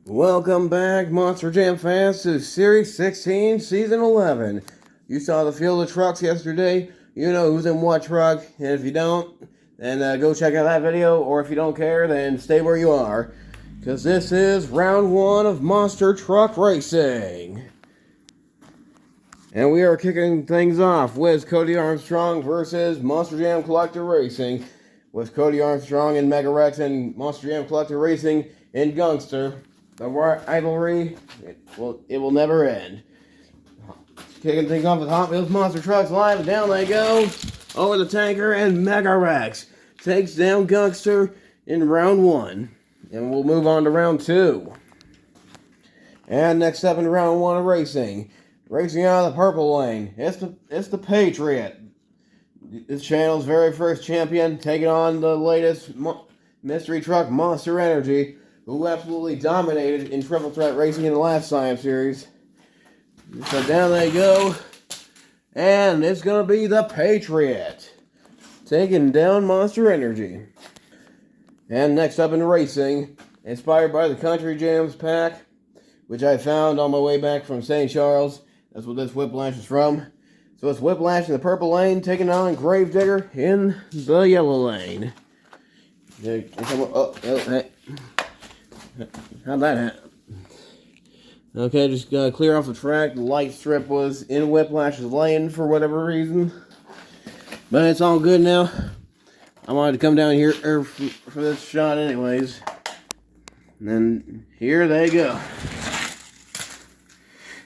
Welcome back, Monster Jam fans, to Series 16, Season 11. You saw the field of trucks yesterday. You know who's in what truck. And if you don't, then go check out that video. Or if you don't care, then stay where you are. Because this is round one of Monster Truck Racing. And we are kicking things off with Cody Armstrong versus Monster Jam Collector Racing. With Cody Armstrong in Mega Rex and Monster Jam Collector Racing in Gungster. The rivalry, it will never end. Kicking things off with Hot Wheels Monster Trucks Live, and down they go. Over the tanker, and Mega Rex takes down Gungster in round one. And we'll move on to round two. And next up in round one of racing. Racing out of the purple lane, it's the Patriot. This channel's very first champion, taking on the latest mystery truck, Monster Energy, who absolutely dominated in Triple Threat Racing in the last Science Series. So down they go, and it's going to be the Patriot, taking down Monster Energy. And next up in racing, inspired by the Country Jams pack, which I found on my way back from St. Charles. That's what this Whiplash is from. So it's Whiplash in the purple lane, taking on Gravedigger in the yellow lane. Hey. How'd that happen? Okay, just clear off the track. The light strip was in Whiplash's lane for whatever reason. But it's all good now. I wanted to come down here for this shot anyways. And then here they go.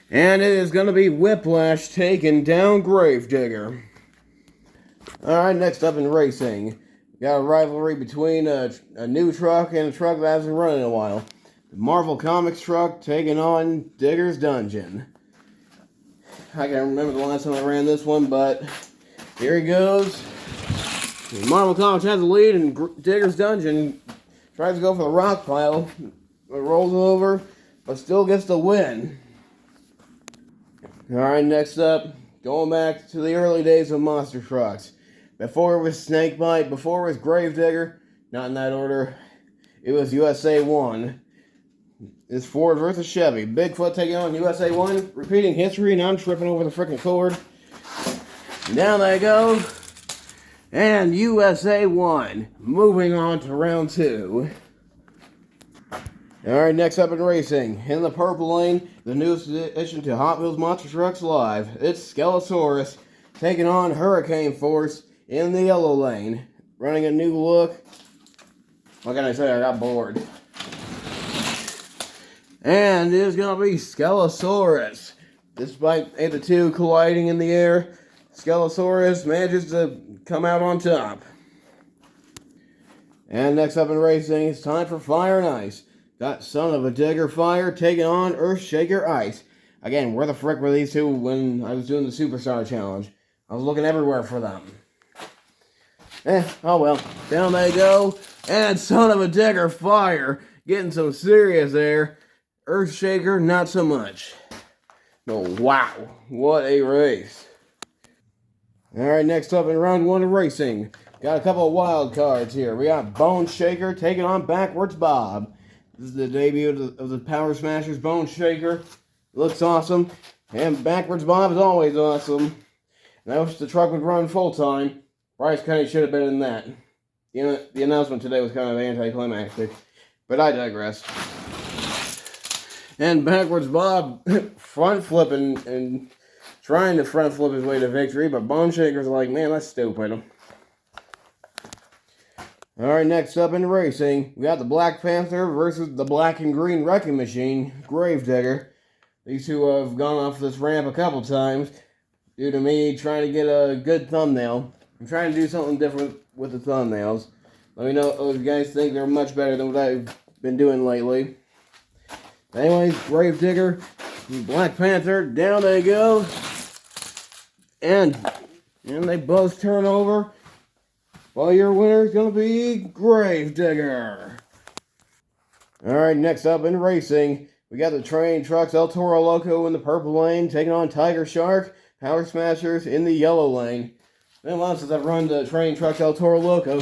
And it is going to be Whiplash taking down Gravedigger. Alright, next up in racing. We got a rivalry between a new truck and a truck that hasn't run in a while. The Marvel Comics truck taking on Digger's Dungeon. I can't remember the last time I ran this one, but here he goes. Marvel Comics has the lead, and Digger's Dungeon tries to go for the rock pile. It rolls over, but still gets the win. Alright, next up, going back to the early days of monster trucks. Before it was Snakebite, before it was Gravedigger, not in that order, it was USA 1. It's Ford versus Chevy. Bigfoot taking on USA 1, repeating history, and I'm tripping over the freaking cord. Down they go, and USA 1, moving on to round two. Alright, next up in racing, in the purple lane, the newest addition to Hot Wheels Monster Trucks Live. It's Skelosaurus taking on Hurricane Force in the yellow lane. Running a new look. What can I say? I got bored. And it's going to be Skelosaurus. Despite the two colliding in the air, Skelosaurus manages to come out on top. And next up in racing, it's time for Fire and Ice. Got Son of a Digger Fire taking on Earthshaker Ice. Again, where the frick were these two when I was doing the Superstar Challenge? I was looking everywhere for them. Oh well. Down they go. And Son of a Digger Fire getting some serious air. Earthshaker, not so much. No, wow. What a race. Alright, next up in round one of racing. Got a couple of wild cards here. We got Bone Shaker taking on Backwards Bob. This is the debut of the Power Smashers Bone Shaker. Looks awesome. And Backwards Bob is always awesome. And I wish the truck would run full time. Bryce Kenny should have been in that. The announcement today was kind of anticlimactic. But I digress. And Backwards Bob front flipping and trying to front flip his way to victory. But Bone Shaker's like, man, that's stupid. Alright, next up in racing, we got the Black Panther versus the Black and Green Wrecking Machine, Gravedigger. These two have gone off this ramp a couple times due to me trying to get a good thumbnail. I'm trying to do something different with the thumbnails. Let me know if you guys think they're much better than what I've been doing lately. Anyways, Gravedigger, Black Panther, down they go. And they both turn over. Well, your winner is going to be Gravedigger. Alright, next up in racing, we got the Train Trucks El Toro Loco in the purple lane, taking on Tiger Shark, Power Smashers in the yellow lane. It's been a while since I've run the Train Trucks El Toro Loco.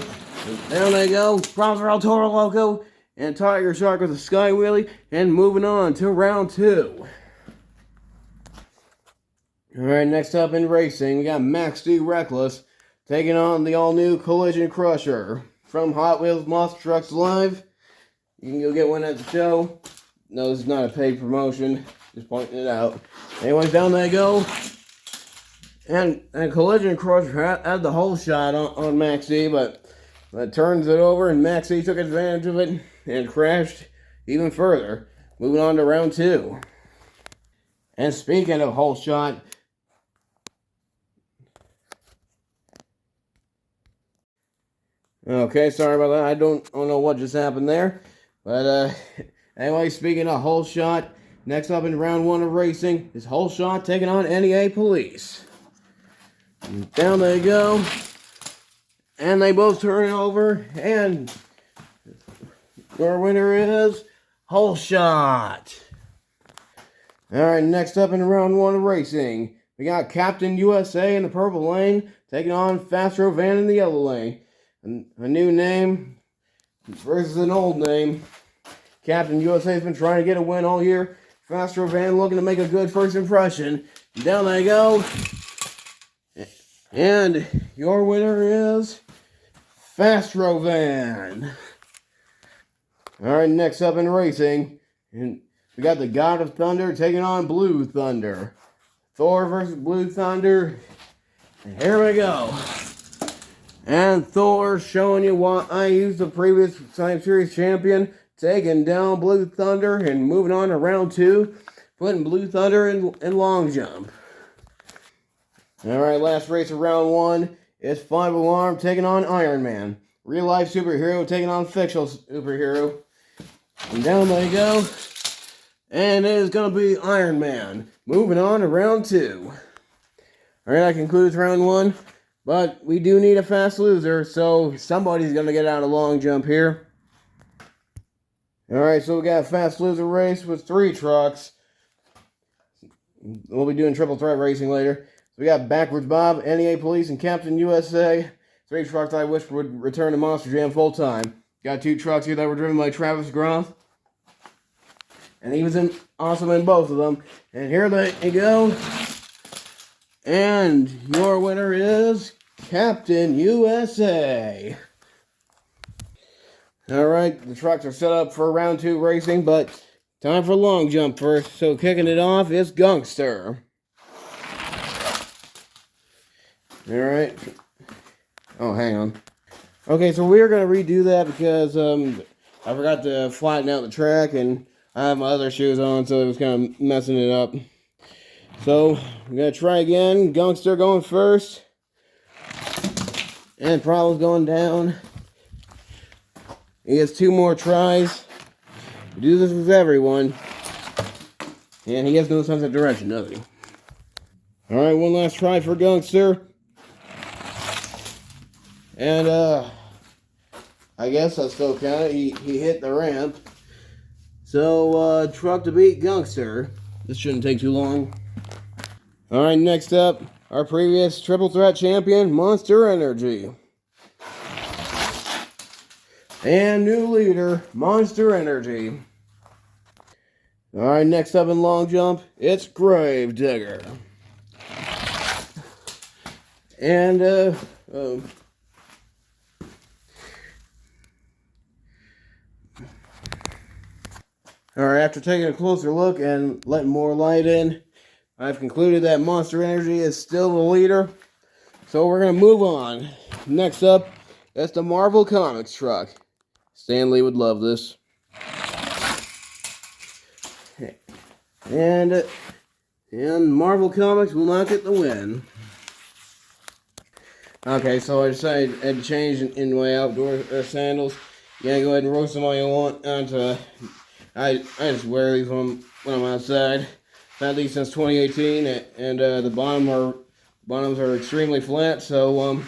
Down they go, Bronzer El Toro Loco, and Tiger Shark with a Sky Wheelie, and moving on to round 2. Alright, next up in racing, we got Max D Reckless taking on the all-new Collision Crusher from Hot Wheels Monster Trucks Live. You can go get one at the show. No, this is not a paid promotion, just pointing it out. Anyways, down they go. And Collision Crusher had the whole shot on Max D, but turns it over, and Max D took advantage of it and crashed even further. Moving on to round 2. And speaking of whole shot, okay, sorry about that. I don't know what just happened there. But anyway, speaking of whole shot, next up in round 1 of racing is whole shot taking on NEA Police. And down they go. And they both turn over. And your winner is whole shot. Alright, next up in round 1 of racing, we got Captain USA in the purple lane taking on Fastro Van in the yellow lane. A new name versus an old name. Captain USA has been trying to get a win all year. Fastro Van looking to make a good first impression. Down they go. And your winner is Fastro Van. Alright, next up in racing, and we got the God of Thunder taking on Blue Thunder. Thor versus Blue Thunder. And here we go. And Thor showing you why I used the previous Time Series champion, taking down Blue Thunder and moving on to round 2, putting Blue Thunder in long jump. Alright, last race of round 1 is Five Alarm taking on Iron Man. Real life superhero taking on fictional superhero. And down they go. And it is going to be Iron Man. Moving on to round 2. Alright, that concludes round 1. But we do need a fast loser, so somebody's going to get out of long jump here. Alright, so we got a fast loser race with 3 trucks. We'll be doing triple threat racing later. So we got Backwards Bob, NEA Police, and Captain USA. 3 trucks I wish would return to Monster Jam full time. Got 2 trucks here that were driven by Travis Groth. And he was awesome in both of them. And here they go. And your winner is Captain USA. Alright, the trucks are set up for round 2 racing, but time for long jump first. So kicking it off is Gunkster. Alright. Oh, hang on. Okay, so we're going to redo that because I forgot to flatten out the track, and I have my other shoes on, so it was kind of messing it up. So, we're going to try again. Gunkster going first. And Problem's going down. He has 2 more tries. We do this with everyone. And he has no sense of direction, does he? Alright, one last try for Gunkster. And, I guess I still count it. He hit the ramp. So, truck to beat Gunkster. This shouldn't take too long. Alright, next up, our previous triple threat champion, Monster Energy. And new leader, Monster Energy. Alright, next up in long jump, it's Gravedigger. And, Alright, after taking a closer look and letting more light in, I've concluded that Monster Energy is still the leader. So we're going to move on. Next up, that's the Marvel Comics truck. Stan Lee would love this. And Marvel Comics will not get the win. Okay, so I decided to change in my outdoor sandals. You gotta go ahead and roast them all you want. I just wear these when I'm outside. I've had these since 2018, and the bottoms are extremely flat, so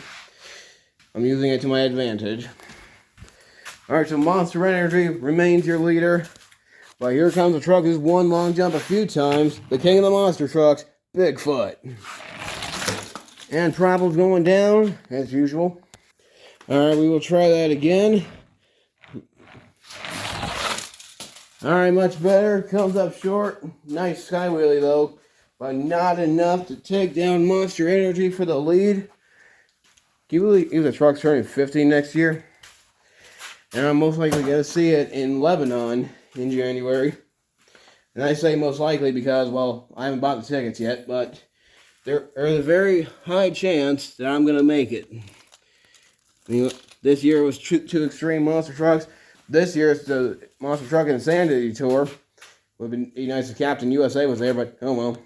I'm using it to my advantage. Alright, so Monster Energy remains your leader. But here comes a truck who's won long jump a few times. The king of the monster trucks, Bigfoot. And Problem's going down, as usual. Alright, we will try that again. Alright, much better. Comes up short. Nice sky wheelie though, but not enough to take down Monster Energy for the lead. Can you believe the truck's turning 50 next year? And I'm most likely going to see it in Lebanon in January. And I say most likely because, well, I haven't bought the tickets yet, but there is a very high chance that I'm going to make it. I mean, this year was two extreme monster trucks. This year it's the Monster Truck Insanity Tour. Would have been nice if Captain USA was there, but oh well.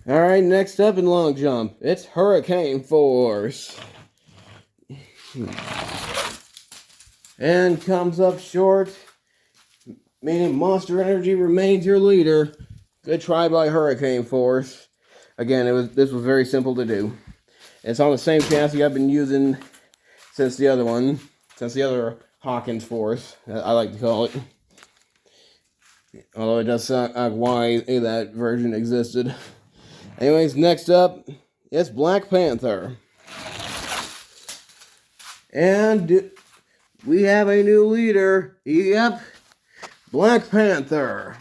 Alright, next up in long jump, it's Hurricane Force. And comes up short, meaning Monster Energy remains your leader. Good try by Hurricane Force. Again, this was very simple to do. It's on the same chassis I've been using since the other Hawkins Force, I like to call it. Although it does sound like why that version existed. Anyways, next up, it's Black Panther. And we have a new leader. Yep, Black Panther.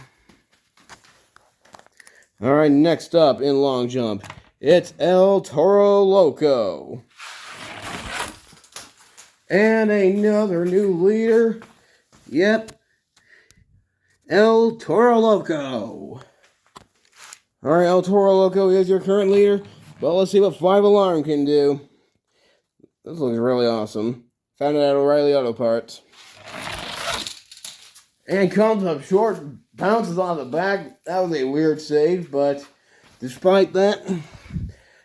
Alright, next up in long jump, it's El Toro Loco. And another new leader. Yep, El Toro Loco. Alright, El Toro Loco is your current leader. But let's see what 5 Alarm can do. This looks really awesome. Found it at O'Reilly Auto Parts. And comes up short, bounces on the back. That was a weird save, but despite that,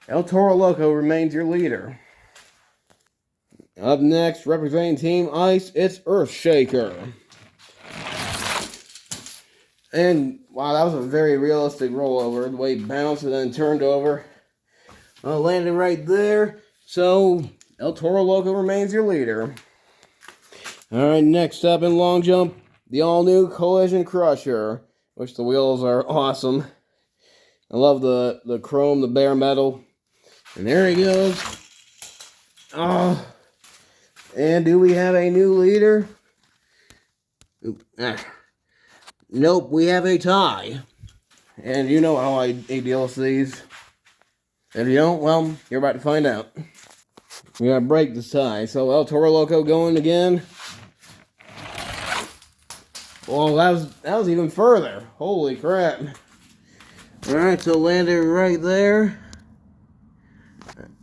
El Toro Loco remains your leader. Up next, representing Team Ice, it's Earthshaker. And, wow, that was a very realistic rollover. The way he bounced and then turned over. Landed right there. So, El Toro Loco remains your leader. Alright, next up in long jump, the all-new Collision Crusher. Which the wheels are awesome. I love the chrome, the bare metal. And there he goes. Oh. And do we have a new leader? Nope, we have a tie. And you know how I deal with these. If you don't, well, you're about to find out. We gotta break this tie. So El Toro Loco going again. Well, that was even further. Holy crap. Alright, so landed right there.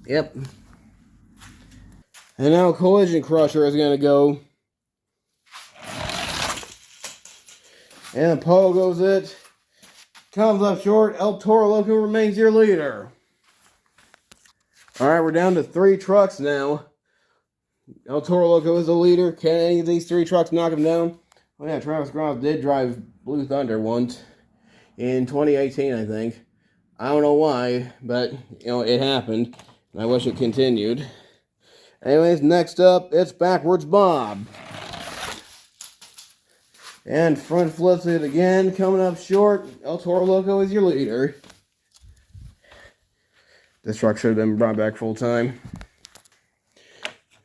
Yep. And now Collision Crusher is going to go. And Poe goes it. Comes up short. El Toro Loco remains your leader. Alright, we're down to 3 trucks now. El Toro Loco is the leader. Can any of these 3 trucks knock him down? Oh yeah, Travis Grimes did drive Blue Thunder once. In 2018, I think. I don't know why, but, you know, it happened. And I wish it continued. Anyways, next up, it's Backwards Bob. And front flips it again, coming up short. El Toro Loco is your leader. This truck should have been brought back full time.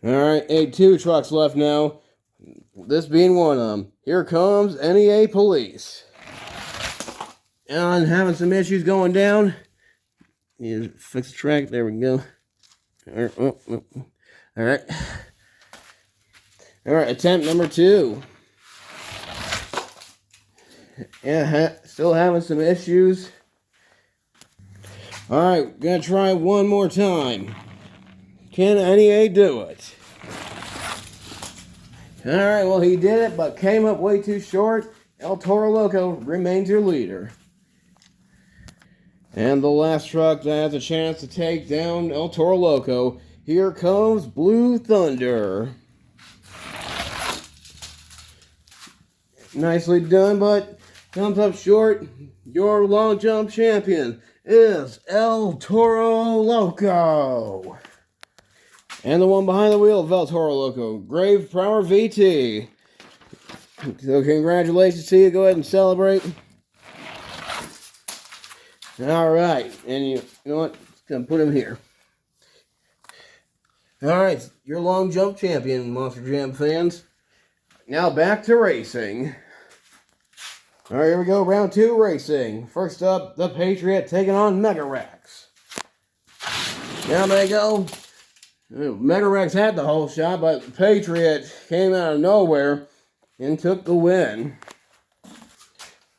Alright, 2 trucks left now. This being one of them. Here comes NEA Police. And having some issues going down. You fix the track, there we go. Alright. Alright, attempt number 2. Yeah, still having some issues. Alright, gonna try one more time. Can NEA do it? Alright, well he did it, but came up way too short. El Toro Loco remains your leader. And the last truck that has a chance to take down El Toro Loco. Here comes Blue Thunder. Nicely done, but comes up short. Your long jump champion is El Toro Loco. And the one behind the wheel of El Toro Loco, Grave Power VT. So congratulations to you. Go ahead and celebrate. Alright, and you know what? Just gonna put him here. Alright, your long jump champion, Monster Jam fans. Now back to racing. All right, here we go. Round 2 racing. First up, the Patriot taking on Megarex. Down they go. Megarex had the whole shot, but Patriot came out of nowhere and took the win.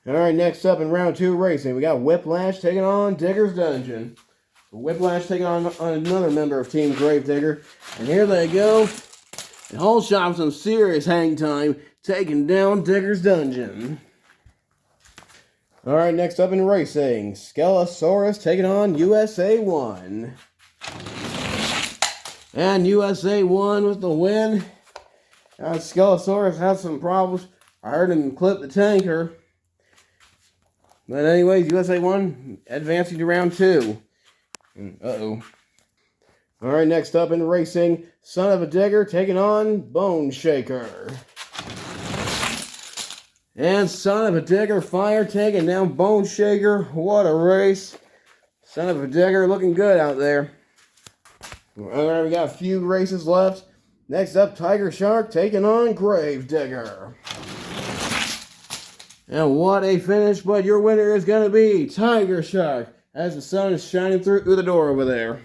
All right, next up in round 2 racing, we got Whiplash taking on Digger's Dungeon. Whiplash taking on another member of Team Gravedigger. And here they go. The whole shot with some serious hang time, taking down Digger's Dungeon. All right, next up in racing, Skelosaurus taking on USA 1. And USA 1 with the win. Skelosaurus had some problems. I heard him clip the tanker. But anyways, USA 1 advancing to round 2. Uh-oh. All right, next up in racing, Son of a Digger taking on Bone Shaker. And Son of a Digger Fire taking down Bone Shaker. What a race. Son of a Digger looking good out there. All right, we got a few races left. Next up, Tiger Shark taking on Gravedigger. And what a finish, but your winner is going to be Tiger Shark as the sun is shining through the door over there.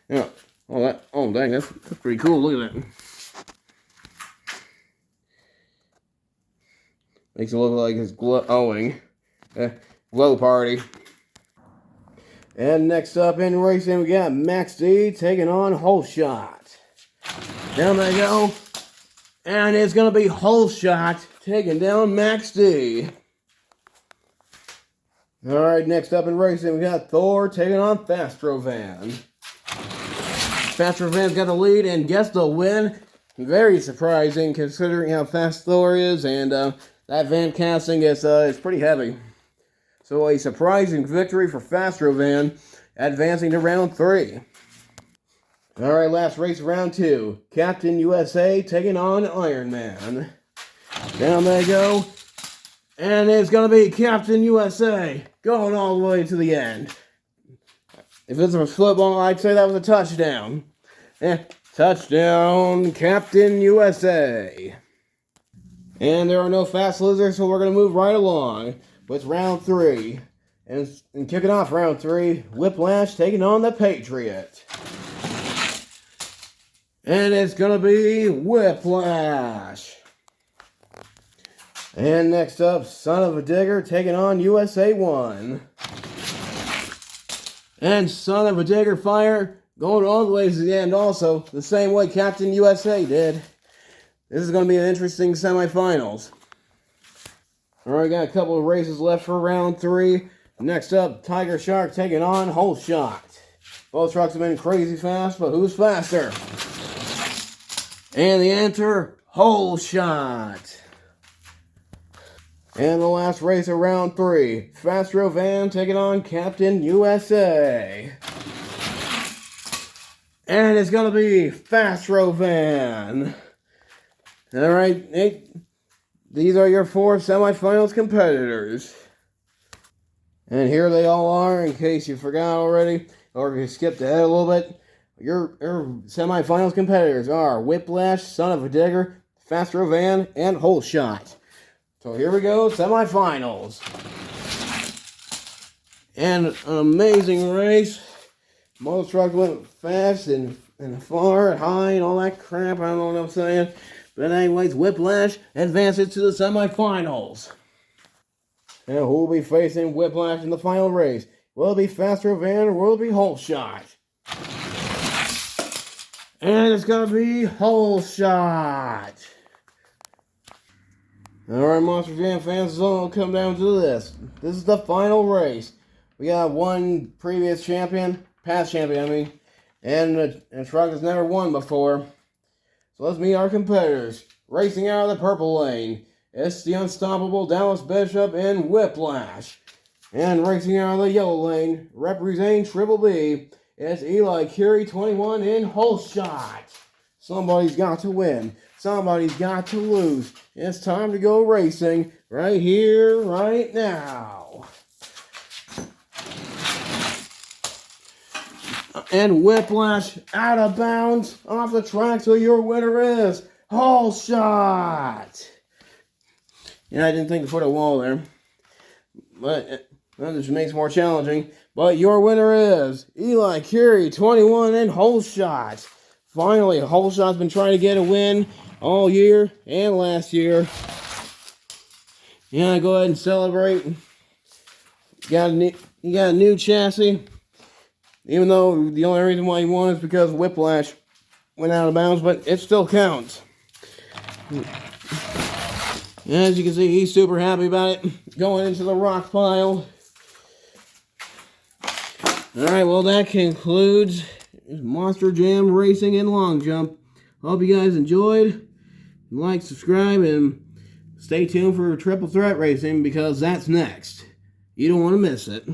Yeah. Oh, dang, that's pretty cool. Look at that. Makes it look like it's glowing. Glow party. And next up in racing, we got Max D taking on Holeshot. Down they go. And it's going to be Holeshot taking down Max D. Alright, next up in racing, we got Thor taking on Fastrovan. Fastrovan's got the lead and gets the win. Very surprising considering how fast Thor is, and that van casting is pretty heavy. So a surprising victory for Fastrovan, advancing to round 3. Alright, last race, round 2. Captain USA taking on Iron Man. Down they go. And it's going to be Captain USA going all the way to the end. If it's a football, I'd say that was a touchdown. Touchdown, Captain USA. And there are no fast losers, so we're going to move right along with round 3. And kicking off round 3, Whiplash taking on the Patriot. And it's going to be Whiplash. And next up, Son of a Digger taking on USA 1. And Son of a Digger Fire going all the way to the end also, the same way Captain USA did. This is going to be an interesting semifinals. Alright, got a couple of races left for round 3. Next up, Tiger Shark taking on Holeshot. Both trucks have been crazy fast, but who's faster? And the answer, Holeshot. And the last race of round 3, Fastrovan taking on Captain USA. And it's going to be Fastrovan. Alright, these are your 4 semifinals competitors. And here they all are, in case you forgot already, or if you skipped ahead a little bit. Your semifinals competitors are Whiplash, Son of a Digger, Fastrovan, and Holeshot. So here we go, semifinals. And an amazing race. Most trucks went fast and far and high and all that crap. I don't know what I'm saying. But anyways, Whiplash advances to the semifinals. And who will be facing Whiplash in the final race? Will it be Fastrovan or will it be Holeshot? And it's going to be Holeshot. Alright, Monster Jam fans, it's all come down to this. This is the final race. We got one previous champion, past champion, I mean, and a truck that's never won before. So let's meet our competitors. Racing out of the purple lane, it's the unstoppable Dallas Bishop and Whiplash. And racing out of the yellow lane, representing Triple B, it's Eli Curie 21 in Holeshot. Somebody's got to win. Somebody's got to lose. It's time to go racing right here, right now. And Whiplash out of bounds off the track, so your winner is Holeshot. And I didn't think to put a wall there. But that just makes it more challenging. But your winner is Eli Curie, 21, and Holeshot. Finally, Holeshot's been trying to get a win all year and last year. Yeah, go ahead and celebrate. You got a new chassis. Even though the only reason why you won is because Whiplash went out of bounds, but it still counts. As you can see, he's super happy about it. Going into the rock pile. Alright, well that concludes Monster Jam Racing and Long Jump. Hope you guys enjoyed. Like, subscribe, and stay tuned for Triple Threat Racing because that's next. You don't want to miss it.